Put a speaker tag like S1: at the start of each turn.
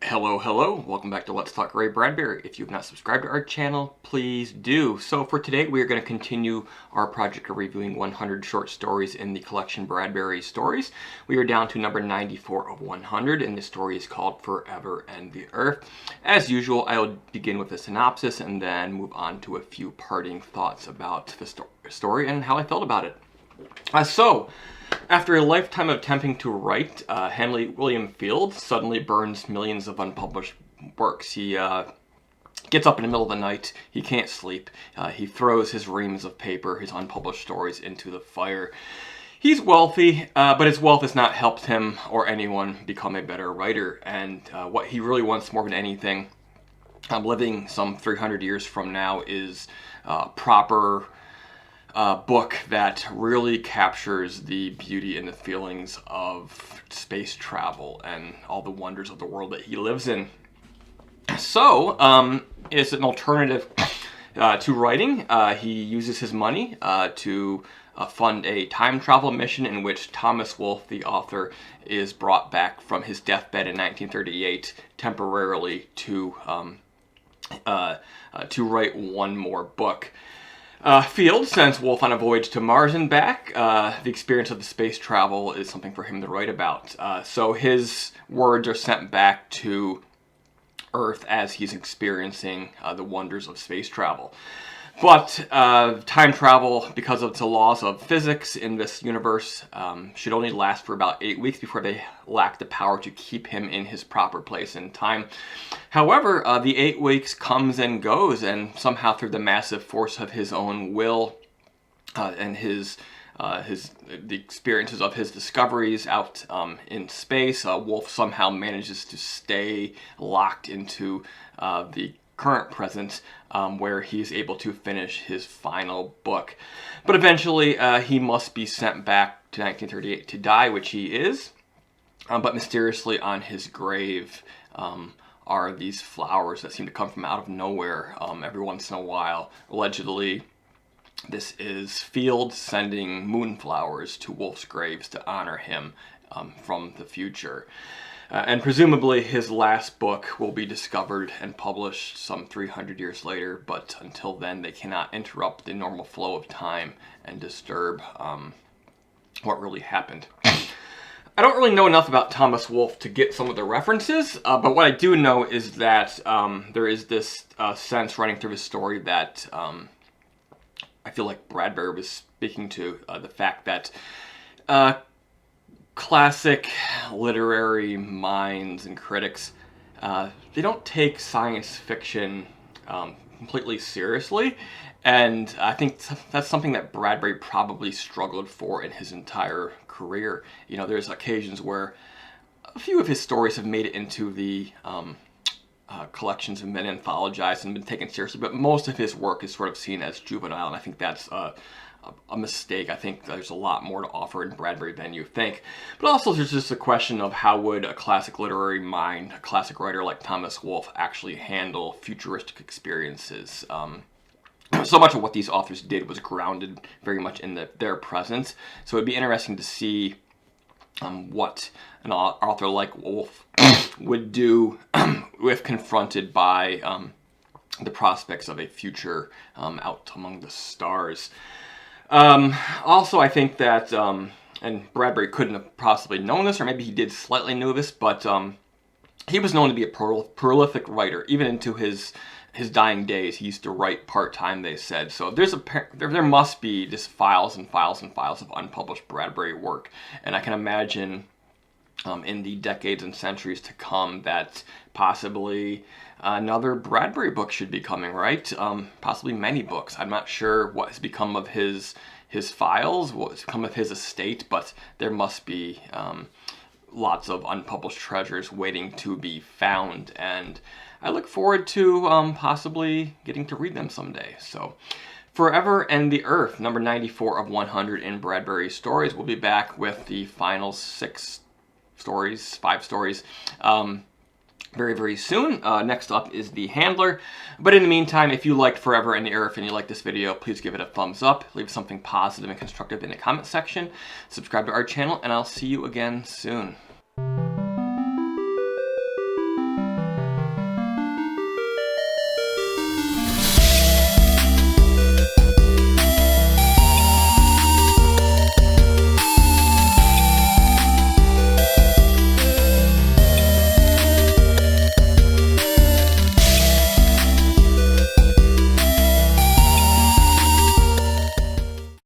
S1: Hello, welcome back to Let's Talk Bradbury. If you've not subscribed to our channel, please do. So for today, we are going to continue our project of reviewing 100 short stories in the collection Bradbury Stories. We are down to number 94 of 100, and this story is called Forever and the Earth. As usual, I will begin with a synopsis and then move on to a few parting thoughts about the story and how I felt about it. After a lifetime of attempting to write, Henry William Field suddenly burns millions of unpublished works. He gets up in the middle of the night, he can't sleep, he throws his reams of paper, his unpublished stories, into the fire. He's wealthy, but his wealth has not helped him or anyone become a better writer, and what he really wants more than anything, living some 300 years from now, is proper book that really captures the beauty and the feelings of space travel and all the wonders of the world that he lives in. So, as an alternative to writing, he uses his money to fund a time travel mission in which Thomas Wolfe, the author, is brought back from his deathbed in 1938 temporarily to write one more book. Field sends Wolfe on a voyage to Mars and back. The experience of the space travel is something for him to write about. So his words are sent back to Earth as he's experiencing the wonders of space travel. But time travel, because of the laws of physics in this universe, should only last for about 8 weeks before they lack the power to keep him in his proper place in time. However, the 8 weeks comes and goes, and somehow through the massive force of his own will and the experiences of his discoveries out in space, Wolfe somehow manages to stay locked into the current present, where he's able to finish his final book. But eventually he must be sent back to 1938 to die, which he is. But mysteriously on his grave are these flowers that seem to come from out of nowhere every once in a while. Allegedly, this is Field sending moonflowers to Wolfe's graves to honor him from the future. And presumably his last book will be discovered and published some 300 years later, but until then they cannot interrupt the normal flow of time and disturb what really happened. I don't really know enough about Thomas Wolfe to get some of the references, but what I do know is that there is this sense running through his story that I feel like Bradbury was speaking to, the fact that classic literary minds and critics, they don't take science fiction completely seriously, and I think that's something that Bradbury probably struggled for in his entire career. You know, there's occasions where a few of his stories have made it into the collections and been anthologized and been taken seriously, but most of his work is sort of seen as juvenile, and I think that's a mistake. I think there's a lot more to offer in Bradbury than you think. But also there's just a question of how would a classic literary mind, a classic writer like Thomas Wolfe, actually handle futuristic experiences. So much of what these authors did was grounded very much in their presence. So it'd be interesting to see what an author like Wolfe would do if confronted by the prospects of a future out among the stars. Also, I think that, and Bradbury couldn't have possibly known this, or maybe he did slightly know this, but he was known to be a prolific writer. Even into his dying days, he used to write part-time, they said. So there must be just files and files and files of unpublished Bradbury work, and I can imagine in the decades and centuries to come that possibly another Bradbury book should be coming, right? Possibly many books. I'm not sure what has become of his files, what has become of his estate, but there must be lots of unpublished treasures waiting to be found, and I look forward to possibly getting to read them someday. So, Forever and the Earth, number 94 of 100 in Bradbury Stories. We'll be back with the final 5 stories, very, very soon. Next up is The Handler. But in the meantime, if you liked Forever and the Earth and you like this video, please give it a thumbs up, leave something positive and constructive in the comment section, subscribe to our channel, and I'll see you again soon.